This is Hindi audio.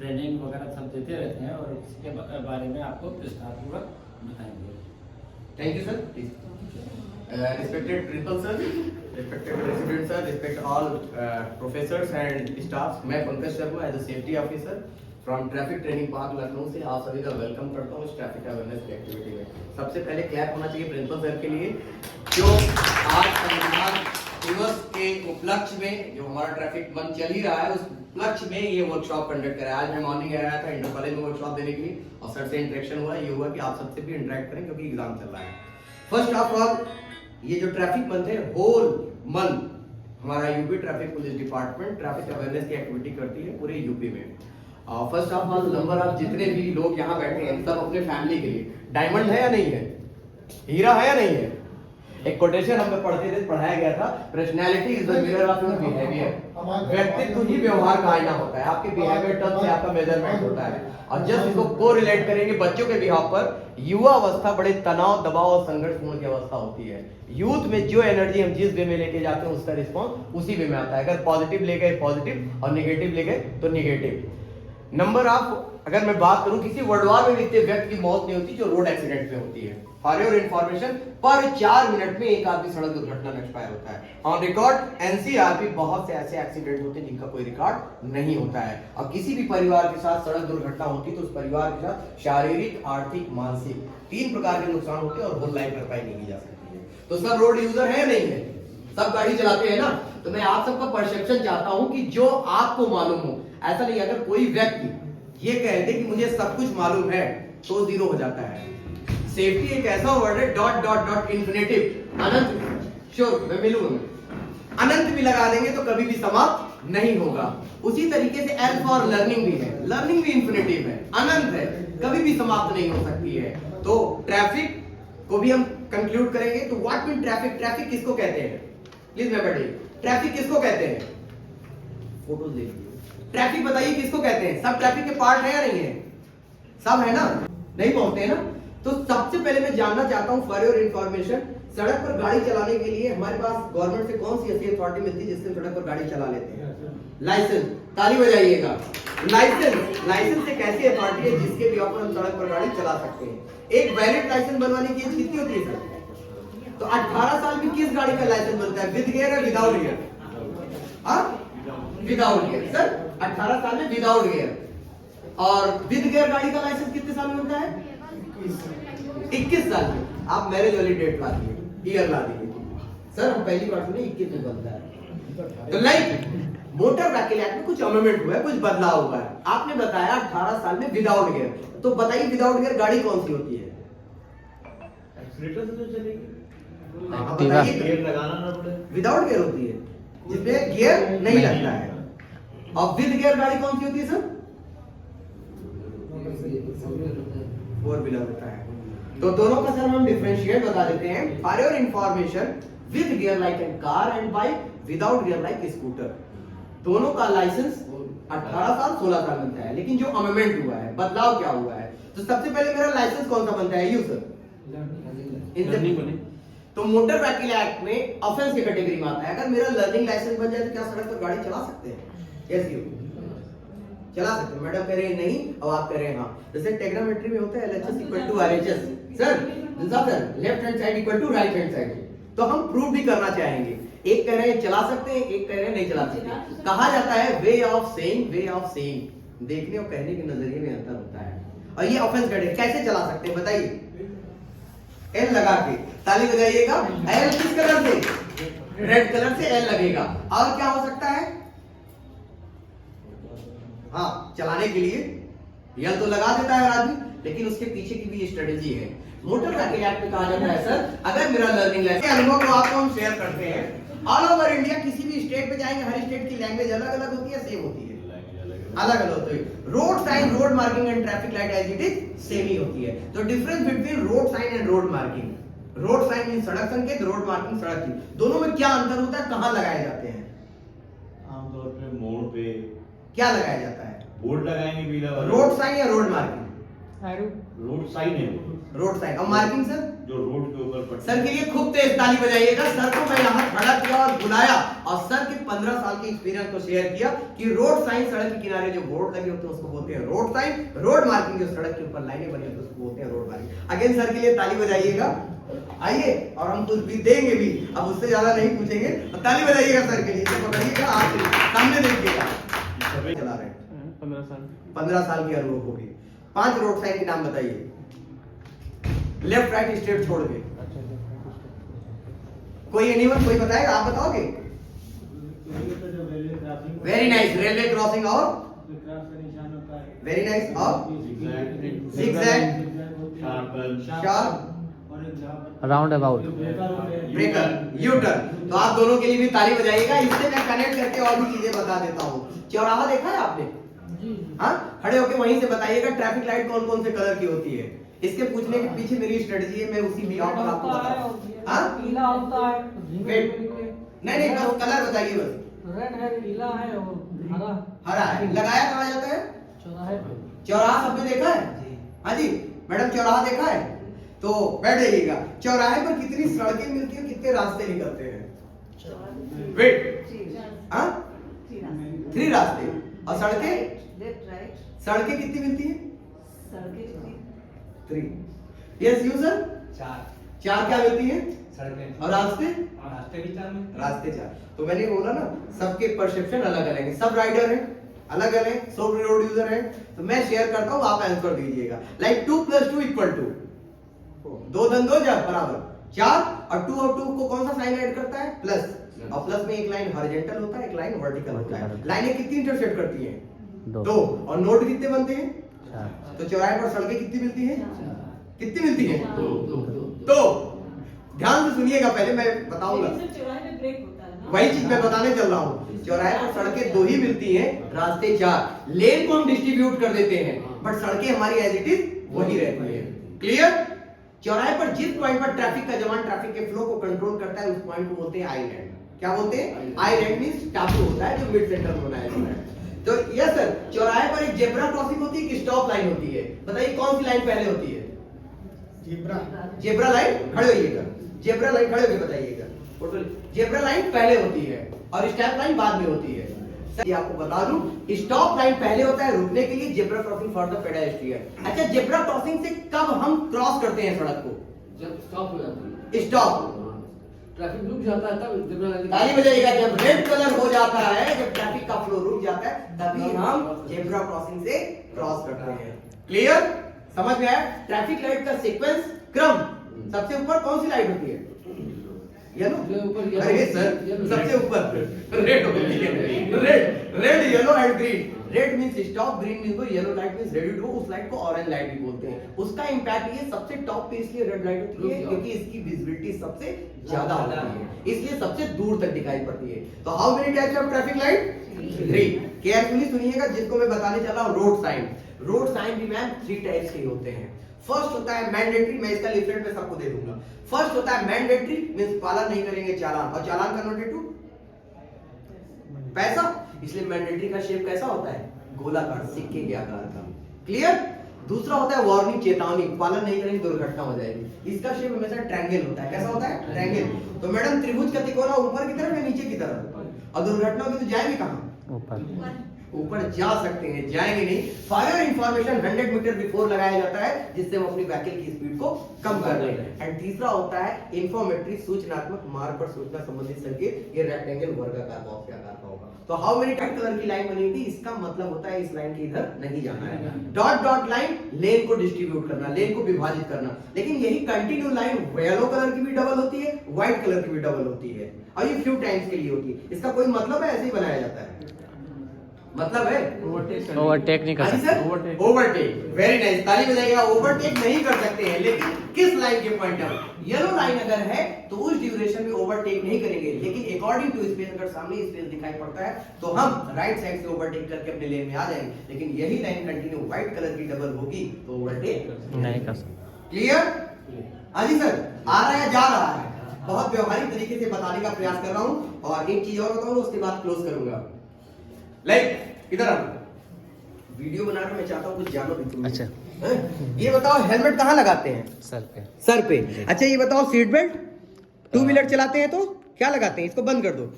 ट्रेनिंग वगैरह सब देते रहते हैं और इसके बारे में आपको विस्तारपूर्वक बताएंगे। Thank you sir. Please respected principal sir, respected resident sir, respect all professors and staffs। मैं Pankaj Sharma as a safety officer from traffic training park Lucknow से आप सभी का वेलकम करता हूँ इस ट्रैफिक अवेयरनेस की एक्टिविटी में। सबसे पहले क्लैप होना चाहिए प्रिंसिपल सर के लिए जो आज संविधान दिवस के उपलक्ष्य में जो हमारा ट्रैफिक मंथ चल ही रहा है उस उपलक्ष्य में ये वर्कशॉप कंडक्ट करा। आज मैं मॉर्निंग आया था इंटर कॉलेज में वर्कशॉप देने के लिए और सर से इंटरेक्शन हुआ। ये हुआ कि आप सबसे भी इंटरेक्ट करें क्योंकि एग्जाम चल रहा है। फर्स्ट ऑफ ऑल ये जो ट्रैफिक मंथ है होल मंथ हमारा UP traffic police department traffic awareness की एक्टिविटी करती है पूरे यूपी में। First of all number of जितने भी लोग यहाँ बैठे हैं सब अपने फैमिली के लिए डायमंड है या नहीं है, हीरा है या नहीं है। एक कोटेशन हमें पढ़ाया गया था, personality is the mirror of your behaviour. व्यक्तित्व ही व्यवहार का आईना होता है। आपके बिहेवियर टर्म से आपका मेजरमेंट होता है। और जब इसको कोरिलेट करेंगे बच्चों के बिहाव पर, युवा अवस्था बड़े तनाव दबाव और संघर्षपूर्ण की अवस्था होती है। यूथ में जो एनर्जी हम जिस वे में लेके जाते हैं उसका रिस्पॉन्स उसी वे में आता है। अगर पॉजिटिव ले गए पॉजिटिव और नेगेटिव ले गए तो नेगेटिव। नंबर ऑफ अगर मैं बात करूं किसी वर्ल्ड वॉर में भी व्यक्ति की मौत नहीं होती जो रोड एक्सीडेंट में होती है। फॉर योर इंफॉर्मेशन पर 4 मिनट में एक आदमी सड़क दुर्घटना में एक्सपायर होता है। ऑन रिकॉर्ड एनसीआरपी बहुत से ऐसे एक्सीडेंट होते हैं जिनका कोई रिकॉर्ड नहीं होता है। और किसी भी परिवार के साथ सड़क दुर्घटना होती है तो उस परिवार के साथ शारीरिक आर्थिक मानसिक 3 प्रकार के नुकसान होते हैं और होल लाइफ भरपाई नहीं की जा सकती है। तो सब रोड यूजर है या नहीं है, सब गाड़ी चलाते हैं ना। तो मैं आप सबका परसेप्शन चाहता हूं कि जो आपको मालूम हो। ऐसा नहीं अगर कोई व्यक्ति ये कह दे कि मुझे सब कुछ मालूम है तो जीरो हो जाता है। सेफ्टी एक ऐसा वर्ड है डॉट डॉट डॉट इन्फिनिटिव अनंत। श्योर मैं मिलूंगा, अनंत भी लगा देंगे तो कभी भी समाप्त नहीं होगा। उसी तरीके से एल फॉर लर्निंग भी है, लर्निंग भी इन्फिनिटिव है, अनंत है, कभी भी समाप्त नहीं हो सकती है। तो ट्रैफिक को भी हम कंक्लूड करेंगे। तो व्हाट मीन ट्रैफिक, ट्रैफिक किसको कहते हैं प्लीज मैं बताइए, ट्रैफिक किसको कहते हैं। फोटोज देखिए, ट्रैफिक बताइए किसको कहते हैं। सब ट्रैफिक के पार्ट है या नहीं है, सब है ना, नहीं पहुंचते हैं ना। तो सबसे पहले मैं जानना चाहता हूं फॉर योर इंफॉर्मेशन, सड़क पर गाड़ी चलाने के लिए हमारे पास गवर्नमेंट से कौन सी ऐसी अथॉरिटी मिलती है जिससे सड़क पर गाड़ी चला लेते हैं। लाइसेंस, ताली बजाइएगा। लाइसेंस, लाइसेंस एक ऐसी अथॉरिटी है जिसके भी ऊपर हम सड़क पर गाड़ी चला सकते हैं। एक वैलिड लाइसेंस बनवाने की एज कितनी होती है सर। तो 18 साल में किस गाड़ी का लाइसेंस बनता है, विद गियर या without gear. Without gear sir, 18 साल में विदाउट गियर। और विद गियर गाड़ी का लाइसेंस कितने साल में होता है, 21 साल में। आप मैरिज वाली डेट ला दिए, ईयर ला दिए सर, हम पहली बार सुने 21 में बनता है। तो लाइक मोटर व्हीकल एक्ट में कुछ अमेंडमेंट हुआ है, कुछ बदलाव हुआ है। आपने बताया 18 साल में विदाउट गियर, तो बताइए विदाउट गियर गाड़ी कौन सी होती है। एक्सीलेटर से तो चलेगी, गियर लगाना ना पड़े, विदाउट गियर होती है जिसमें गियर नहीं लगता है। और विद गियर गाड़ी कौन सी होती है सर, 4 व्हीलर होता है। तो दोनों का सर हम डिफरेंशिएट बता देते हैं। For your information, with gear like an car and bike, without gear like scooter. दोनों का लाइसेंस 18 साल 16 साल बनता है। लेकिन जो अमेंडमेंट हुआ है, बदलाव क्या हुआ है, तो सबसे पहले मेरा लाइसेंस कौन सा बनता है, यू सर तो मोटर व्हीकल एक्ट में ऑफेंस की कैटेगरी में आता है। अगर मेरा लर्निंग लाइसेंस बन जाए तो क्या सड़क पर गाड़ी चला सकते हैं, यस यू चला सकते हैं। मैडम कह रहे हैं नहीं और आप कह रहे हैं हाँ। जैसे टेक्नोमेट्री में होता है LHS equal to RHS sir, left hand side equal to right hand side. तो हम प्रूव भी करना चाहेंगे। एक कह रहे हैं चला सकते हैं, एक कह रहे हैं नहीं चला सकते। कहा जाता है way of saying, way of saying, देखने और कहने के नजरिए में अंतर होता है। और ये ऑफेंस कैटेगरी कैसे चला सकते हैं बताइए, एल लगा के, ताली बजाइएगा। एल किस कलर से, रेड कलर से एल लगेगा। और क्या हो सकता है, हाँ चलाने के लिए एल तो लगा देता है आदमी, लेकिन उसके पीछे की भी स्ट्रेटेजी है। मोटर व्हीकल एक्ट में कहा जाता है सर, अगर मेरा लर्निंग लाइसेंस अनुभव को आपको हम शेयर करते हैं। ऑल ओवर इंडिया किसी भी स्टेट पे जाएंगे, हर स्टेट की लैंग्वेज अलग अलग होती है, सेम होती है, अलग अलग होती है। Road sign, road marking and traffic light as it is same ही होती है। तो difference between road sign and road marking, road sign mean सड़क संकेत, रोड मार्किंग सड़क की, दोनों में क्या अंतर होता है, कहां लगाए जाते हैं। आमतौर पे मोड़ पे क्या लगाया जाता है, बोर्ड लगाएंगे पीला वाला, रोड साइन या रोड मार्किंग, रोड साइन है वो। Road sign. और मार्किंग सर? जो रोड के ऊपर पट्टी। सर के लिए खूब तेज ताली बजाइएगा। सर को मैं यहाँ खड़ा किया और बुलाया और सर के 15 साल के एक्सपीरियंस को शेयर किया कि रोड साइन, सड़क के किनारे जो बोर्ड लगे होते हैं उसको बोलते हैं रोड साइन। रोड मार्किंग जो सड़क के ऊपर लाइनें बनी होती है उसको बोलते हैं रोड मार्किंग। अगेन सर के लिए ताली बजाइएगा। आइए, और हम कुछ भी देंगे भी, अब उससे ज्यादा नहीं पूछेंगे। ताली बजाइएगा सर के लिए। पकड़िएगा, आप सामने देखिएगा। चला रहे हैं 15 साल की अनुभव होगी। 5 रोड साइन के नाम बताइए, लेफ्ट राइट स्ट्रेट छोड़ के। कोई एनीवन, कोई बताएगा? आप बताओगे? Very nice. रेलवे क्रॉसिंग और वेरी नाइस और zigzag, sharp, round about, breaker, U turn. तो आप दोनों के लिए भी ताली बजाइएगा। इससे मैं कनेक्ट करके और भी चीजें बता देता हूँ। चौराहा देखा है आपने? हाँ, खड़े होके वहीं से बताइएगा ट्रैफिक लाइट कौन कौन से कलर की होती है। इसके पूछने के पीछे मेरी स्ट्रेटजी है, मैं उसी बियॉन्ड पर आपको बताऊं। हाँ, पीला होता है, नहीं, बस कलर बताइए बस। रेड है, पीला है और हरा है। लगाया कहाँ जाता है? चौराहे पे। चौराहा सबने देखा है? हाँ जी मैडम, चौराहा देखा है? तो बैठ जाइएगा। चौराहे पर कितनी सड़कें मिलती हैं, कितने रास्ते निकलते हैं? वेट, हाँ, 3 रास्ते। और सड़कें? Left right. सड़कें कितनी मिलती हैं? सड़कें 3। Yes you sir? 4 क्या मिलती हैं? सड़कें। और रास्ते? रास्ते भी 4 में। रास्ते 4। तो मैंने बोला ना, सबके परसेप्शन अलग अलग है। सब राइडर हैं, अलग अलग, सब रोड यूजर हैं। तो मैं शेयर करता हूँ, आप आंसर दीजिएगा। लाइक 2 + 2 = 2 × 2 बराबर 4। और 2 और 2 को कौन सा साइन ऐड करता है? प्लस। और प्लस में एक लाइन हॉरिजॉन्टल होता है, एक लाइन वर्टिकल होता है। लाइनें कितनी इंटरसेक्ट करती हैं? 2। और नोड कितने बनते हैं? 4। तो चौराहे पर सड़कें कितनी मिलती हैं? कितनी मिलती हैं? 2। ध्यान से सुनिएगा, पहले मैं बताऊंगा। चौराहे पे ब्रेक होता है ना? वही चीज मैं बताने चल रहा हूँ। चौराहे पर सड़कें 2 ही मिलती हैं, रास्ते 4। लेन को हम डिस्ट्रीब्यूट कर देते हैं, बट सड़कें हमारी एज इट इज वही रहती है। क्लियर? चौराहे पर जिस पॉइंट पर ट्रैफिक का जवान ट्रैफिक के फ्लो को कंट्रोल करता है, उस पॉइंट को बोलते हैं आई लैंड। क्या बोलते हैं? आई लैंड मींस टापू होता है जो मिड सेंटर में बनाया जाता है। तो यस सर, चौराहे पर एक जेब्रा क्रॉसिंग होती है कि स्टॉप लाइन होती है? बताइए कौन सी लाइन पहले होती है? Zebra line. खड़े होइएगा, जेब्रा लाइन खड़े होके बताइएगा। जेब्रा लाइन पहले होती है और स्टॉप लाइन बाद में होती है। सर ये आपको बता दूं, स्टॉप लाइन पहले होता है रुकने के लिए, zebra crossing for the pedestrian. अच्छा, जेब्रा क्रॉसिंग से कब हम क्रॉस करते हैं सड़क को? जब स्टॉप हो जाता है, स्टॉप, ट्रैफिक रुक जाता है, तब जेब्रा लाइन। ताली बजाइएगा। जब रेड कलर हो जाता है, जब ट्रैफिक का फ्लो रुक जाता है, तभी हम जेब्रा क्रॉसिंग से क्रॉस करते हैं। क्लियर? समझ में आया? ट्रैफिक लाइट का सीक्वेंस, क्रम। सबसे ऊपर कौन सी लाइट होती है? येलो। अरे सर, सबसे ऊपर रेड होती है। Red, yellow and green. Red means stop, green means go, yellow light means ready to. उस लाइट को ऑरेंज लाइट भी बोलते हैं। उसका इंपैक्ट ये सबसे टॉप पे इसलिए रेड लाइट होती है क्योंकि इसकी विजिबिलिटी सबसे ज्यादा होती है, इसलिए सबसे दूर तक दिखाई पड़ती है। तो how many types of traffic light? 3। Carefully सुनिएगा जिसको मैं बताने चला हूं, रोड साइन। रोड साइन भी मैम 3 टाइप्स के होते हैं। फर्स्ट होता है मैंडेटरी, मैं इसका लिफलेट में सबको दे दूंगा। फर्स्ट होता है मैंडेटरी, मींस पालन नहीं करेंगे चालान, और चालान कन्वर्टेड टू पैसा, इसलिए मैंडेटरी का शेप कैसा होता है? गोलाकार, सिक्के के आकार का। क्लियर? दूसरा होता है वार्निंग, चेतावनी, पालन नहीं करेंगे दुर्घटना हो जाएगी। इसका शेप हमेशा ट्रायंगल होता है। कैसा होता है? ट्रायंगल। तो मैडम त्रिभुज का तिकोना ऊपर की तरफ या नीचे की तरफ? और दुर्घटना होगी तो जाएंगे कहां? ऊपर जा सकते हैं, जाएंगे नहीं। फायर इंफॉर्मेशन 100 मीटर बिफोर लगाया जाता है, जिससे हम अपनी व्हीकल की स्पीड को कम कर दें। एंड तीसरा होता है इंफॉर्मेटरी, सूचनात्मक, मार्ग पर सूचना संबंधित संकेत। ये रेक्टेंगल, वर्गाकार, बॉक्स के आकार का होगा। तो हाउ मेनी टाइप कलर की लाइन बनी थी? इसका मतलब होता है इस लाइन के इधर नहीं जाना है। डॉट डॉट लाइन, लेन को डिस्ट्रीब्यूट करना, लेन को विभाजित करना। लेकिन यही कंटिन्यू लाइन येलो कलर की भी डबल होती है, व्हाइट कलर की भी डबल होती है, और ये फ्यू टाइम्स के लिए होती है। इसका कोई मतलब है? ऐसे ही बनाया जाता है। मतलब है ओवरटेक नहीं कर सकते। ओवरटेक, वेरी नाइस, ताली बजाइएगा। ओवरटेक नहीं कर सकते हैं, लेकिन किस लाइन के पॉइंट पर? येलो लाइन अगर है तो उस ड्यूरेशन में ओवरटेक नहीं करेंगे, लेकिन अकॉर्डिंग टू स्पेस, अगर सामने स्पेस दिखाई पड़ता है तो हम राइट साइड से ओवरटेक करके अपने लेन में आ जाएंगे। लेकिन यही लाइन कंटिन्यू व्हाइट कलर की डबल होगी तो ओवरटेक नहीं कर सकते। क्लियर? हाँ जी सर, आ रहा है, जा रहा है। बहुत व्यवहारिक तरीके से बताने का प्रयास कर रहा हूँ। और एक चीज और बताऊंगा, उसके बाद क्लोज करूंगा। लाइक इधर आओ, वीडियो बनाकर मैं चाहता हूँ कुछ जानो भी तुम। अच्छा। ये बताओ हेलमेट कहाँ लगाते हैं? सर पे। सर पे। अच्छा ये बताओ सीट बेल्ट टू व्हीलर चलाते हैं तो क्या लगाते हैं? इसको बंद कर दो।